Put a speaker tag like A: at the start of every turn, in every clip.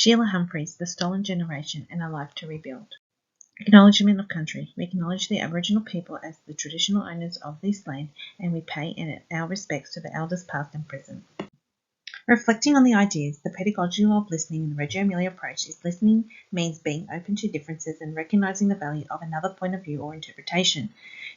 A: Sheila Humphreis, The Stolen Generation and a Life to Rebuild. Acknowledgement of country. We acknowledge the Aboriginal people as the traditional owners of this land, and we pay our respects to the elders past and present. Reflecting on the ideas, the pedagogy of listening in the Reggio Emilia approach is listening means being open to differences and recognizing the value of another point of view or interpretation.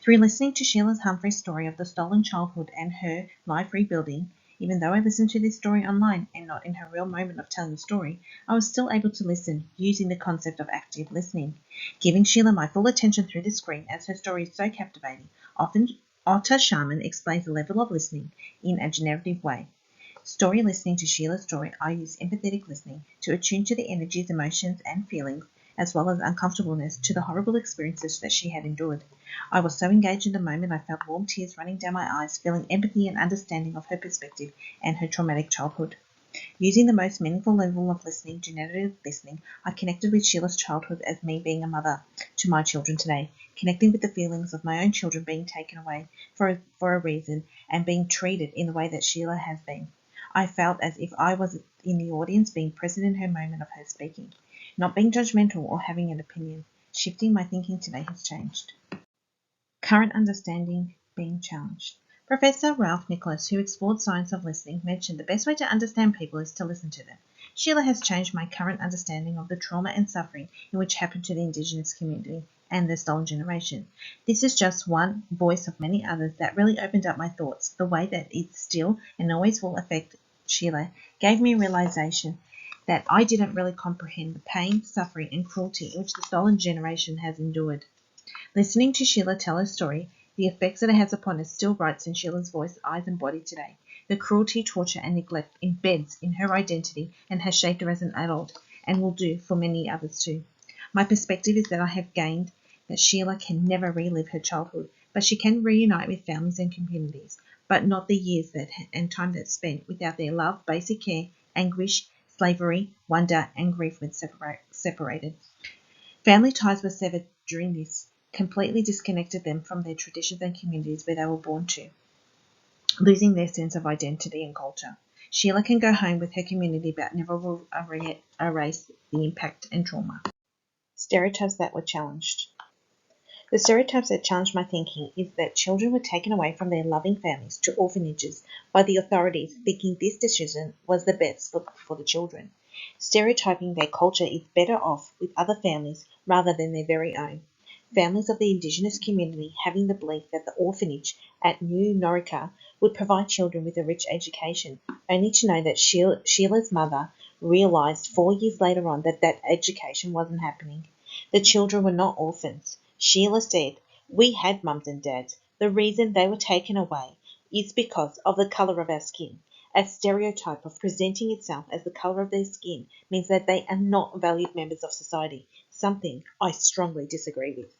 A: Through listening to Sheila Humphreys' story of the stolen childhood and her life rebuilding, even though I listened to this story online and not in her real moment of telling the story, I was still able to listen using the concept of active listening. Giving Sheila my full attention through the screen as her story is so captivating, often Otta Sharman explains the level of listening in a generative way. Story listening to Sheila's story, I use empathetic listening to attune to the energies, emotions, and feelings, as well as uncomfortableness to the horrible experiences that she had endured. I was so engaged in the moment I felt warm tears running down my eyes, feeling empathy and understanding of her perspective and her traumatic childhood. Using the most meaningful level of listening, generative listening, I connected with Sheila's childhood as me being a mother to my children today, connecting with the feelings of my own children being taken away for a reason and being treated in the way that Sheila has been. I felt as if I was in the audience being present in her moment of her speaking, not being judgmental or having an opinion. Shifting my thinking today has changed. Current understanding being challenged. Professor Ralph Nicholas, who explored science of listening, mentioned the best way to understand people is to listen to them. Sheila has changed my current understanding of the trauma and suffering in which happened to the Indigenous community and the stolen generation. This is just one voice of many others that really opened up my thoughts. The way that it still and always will affect Sheila gave me a realization that I didn't really comprehend the pain, suffering, and cruelty which the stolen generation has endured. Listening to Sheila tell her story, the effects that it has upon us still writes in Sheila's voice, eyes, and body today. The cruelty, torture, and neglect embeds in her identity and has shaped her as an adult, and will do for many others too. My perspective is that I have gained that Sheila can never relive her childhood, but she can reunite with families and communities, but not the years and time that's spent without their love, basic care, anguish, slavery, wonder, and grief when separated. Family ties were severed during this, completely disconnected them from their traditions and communities where they were born to, losing their sense of identity and culture. Sheila can go home with her community but never will erase the impact and trauma. Stereotypes that were challenged. The stereotypes that challenged my thinking is that children were taken away from their loving families to orphanages by the authorities, thinking this decision was the best for the children, stereotyping their culture is better off with other families rather than their very own. Families of the Indigenous community having the belief that the orphanage at New Norica would provide children with a rich education, only to know that Sheila's mother realised 4 years later on that that education wasn't happening. The children were not orphans. Sheila said, "We had mums and dads. The reason they were taken away is because of the colour of our skin." A stereotype of presenting itself as the colour of their skin means that they are not valued members of society, something I strongly disagree with.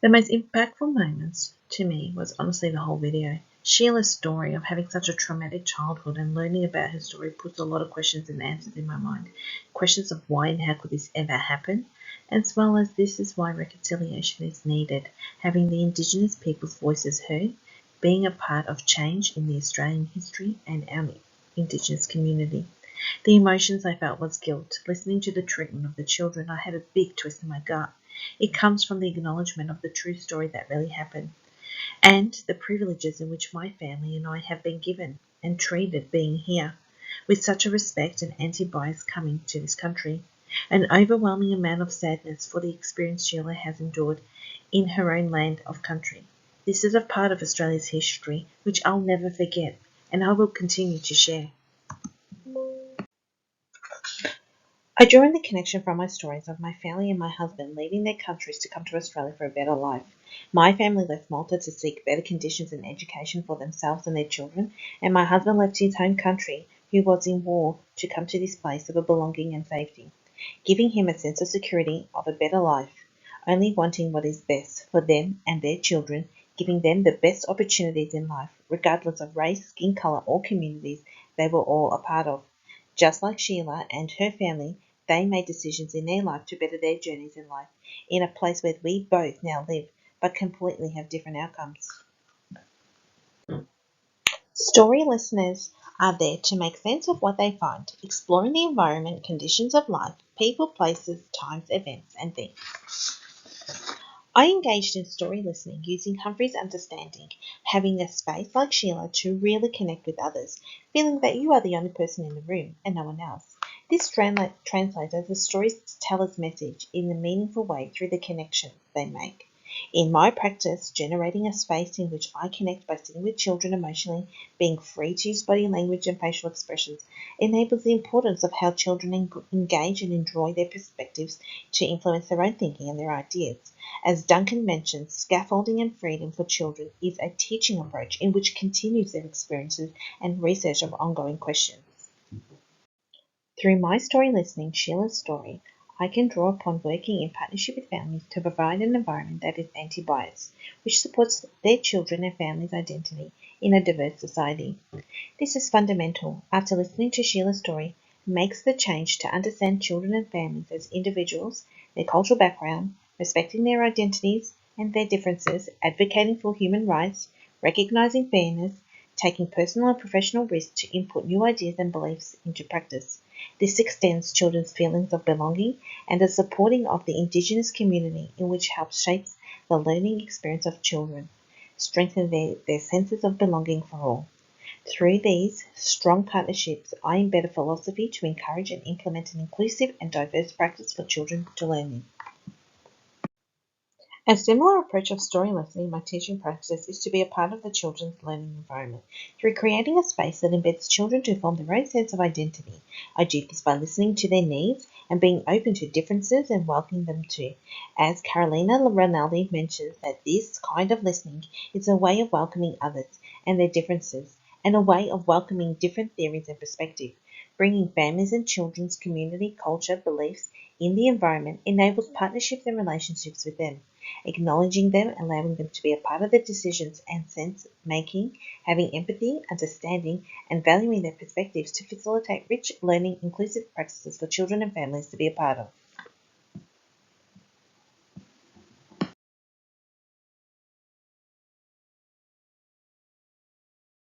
A: The most impactful moments to me was honestly the whole video. Sheila's story of having such a traumatic childhood and learning about her story puts a lot of questions and answers in my mind. Questions of why and how could this ever happen, as well as this is why reconciliation is needed, having the Indigenous people's voices heard, being a part of change in the Australian history and our Indigenous community. The emotions I felt was guilt. Listening to the treatment of the children, I had a big twist in my gut. It comes from the acknowledgement of the true story that really happened, and the privileges in which my family and I have been given and treated being here, with such a respect and anti-bias coming to this country. An overwhelming amount of sadness for the experience Sheila has endured in her own land of country. This is a part of Australia's history which I'll never forget, and I will continue to share. I draw in the connection from my stories of my family and my husband leaving their countries to come to Australia for a better life. My family left Malta to seek better conditions and education for themselves and their children, and my husband left his home country, who was in war, to come to this place of a belonging and safety, giving him a sense of security of a better life, only wanting what is best for them and their children, giving them the best opportunities in life, regardless of race, skin colour or communities they were all a part of. Just like Sheila and her family, they made decisions in their life to better their journeys in life, in a place where we both now live, but completely have different outcomes. Story listeners are there to make sense of what they find, exploring the environment, conditions of life, people, places, times, events, and things. I engaged in story listening using Humphreys' understanding, having a space like Sheila to really connect with others, feeling that you are the only person in the room and no one else. This translates as the storyteller's message in a meaningful way through the connections they make. In my practice, generating a space in which I connect by sitting with children emotionally, being free to use body language and facial expressions, enables the importance of how children engage and enjoy their perspectives to influence their own thinking and their ideas. As Duncan mentioned, scaffolding and freedom for children is a teaching approach in which continues their experiences and research of ongoing questions. Through my story listening, Sheila's story, I can draw upon working in partnership with families to provide an environment that is anti-bias, which supports their children and families' identity in a diverse society. This is fundamental. After listening to Sheila's story, makes the change to understand children and families as individuals, their cultural background, respecting their identities and their differences, advocating for human rights, recognizing fairness, taking personal and professional risks to input new ideas and beliefs into practice. This extends children's feelings of belonging and the supporting of the Indigenous community in which helps shape the learning experience of children, strengthen their senses of belonging for all. Through these strong partnerships, I embed a philosophy to encourage and implement an inclusive and diverse practice for children to learn in. A similar approach of story listening in my teaching practice is to be a part of the children's learning environment through creating a space that embeds children to form their own sense of identity. I do this by listening to their needs and being open to differences and welcoming them too. As Carolina Rinaldi mentions that this kind of listening is a way of welcoming others and their differences and a way of welcoming different theories and perspectives. Bringing families and children's community, culture, beliefs in the environment enables partnerships and relationships with them. Acknowledging them, allowing them to be a part of the decisions and sense making, having empathy, understanding, and valuing their perspectives to facilitate rich learning, inclusive practices for children and families to be a part of.